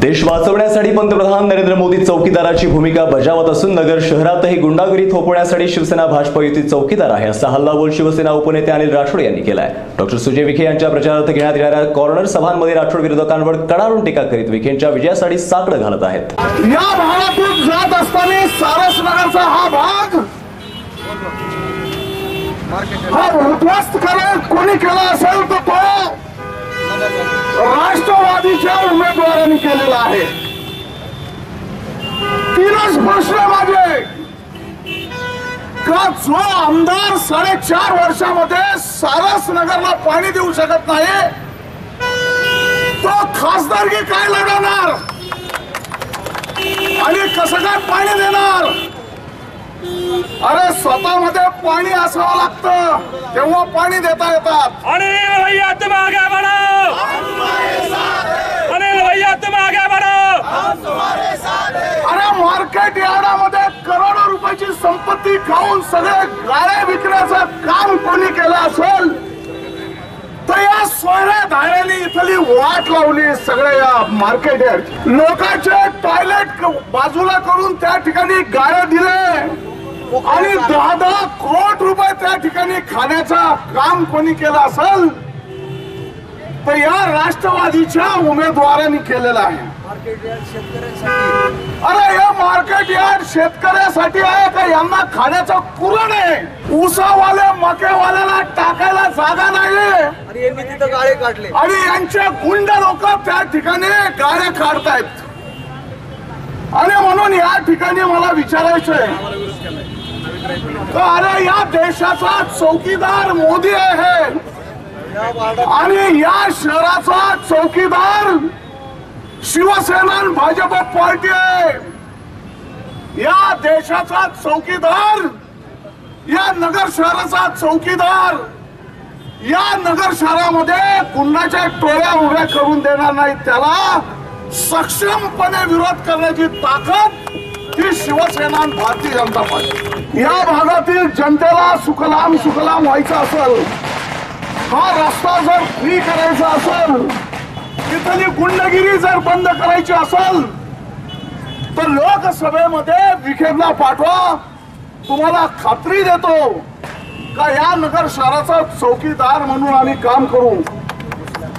देश वाचवण्यासाठी पंतप्रधान नरेंद्र मोदी चौकीदाराची भूमिका बजावत असून नगर शहरातही गुंडागिरी थोपवण्यासाठी शिवसेना भाजप युती चौकीदार आहे असा हल्लाबोल शिवसेना उपनेते अनिल राठोड यांनी केलाय। डॉक्टर सुजय विखे यांच्या प्रचारार्थ घेण्यात येणाऱ्या कॉर्नर सभांमध्ये राठोड विरोधकांवर कडाडून टीका करीत विखेंच्या विजयासाठी साकडं घालत आहेत। या भागातून जात असताना सारसनगरचा हा भाग उद्ध्वस्त करून कोणी केला असेल तर तो राष्ट्रवादीच्या उमेदवारांनी केलेला आहे। तीनच प्रश्न माझे का जो आमदार 4.5 वर्षामध्ये सारसनगरला पाणी देऊ शकत नाही तो खासदारकी काय लढवणार आणि कसं काय पाणी देणार? अरे स्वतःमध्ये पाणी असावं लागतं तेव्हा पाणी देता येतात। अनिल भैया तुम आगे बढ़ो, अनिल भैया तुम आगे बढ़ो, हम तुम्हारे साथ हैं। अरे मार्केट यार्डामध्ये करोडो रुपयाची संपत्ती खाऊन सगळे गाळे विकण्याचं काम कोणी केलं असेल तर या सोयऱ्या धाऱ्यांनी इथली वाट लावली। सगळे या मार्केट यार्ड लोकांचे टॉयलेट बाजूला करून त्या ठिकाणी गाळे दिले आणि 10-10 कोटी रुपये त्या ठिकाणी खाण्याचं काम कोणी केलं असेल तर या राष्ट्रवादीच्या उमेदवारांनी केलेलं आहे। अरे या मार्केट यार्ड शेतकऱ्यासाठी आहे का यांना खाण्याचं कुरण आहे? ऊसावाले मकेवाल्याला टाकायला जागा नाही आणि यांनी तिथं गाळे काढले आणि यांचे गुंड लोक त्या ठिकाणी गाड्या काढतायत। आणि म्हणून या ठिकाणी मला विचारायचंय अरे या देशाचा चौकीदार मोदी आहे आणि या शहराचा चौकीदार शिवसेना भाजप पार्टी आहे। या देशाचा चौकीदार या नगर शहराचा चौकीदार या नगर शहरामध्ये गुंडाच्या टोळ्या उभ्या करून देणार नाही। त्याला सक्षमपणे विरोध करण्याची ताकद ही शिवसेना भारतीय जनता पार्टी। या भागातील जनतेला सुखलाम सुखलाम व्हायचं असेल, हा रस्ता जर फ्री करायचा असेल, तिथली गुंडगिरी जर बंद करायची असेल तर लोकसभेमध्ये विखेंना पाठवा। तुम्हाला खात्री देतो का या नगर शहराचा चौकीदार म्हणून आम्ही काम करू,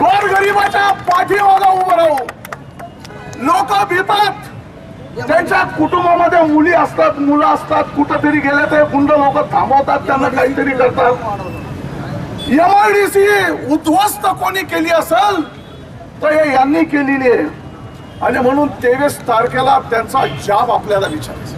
गोरगरिबाच्या पाठीमागे उभं राहू। लोक भीतात, त्यांच्या कुटुंबामध्ये मुली असतात, मुलं असतात, कुठेतरी गेले ते गुंड लोक थांबवतात, त्यांना काहीतरी करतात। MIDC उद्ध्वस्त कोणी केली असेल तर हे यांनी केलेली आहे आणि म्हणून 23 तारखेला त्यांचा जाब आपल्याला विचारायचा।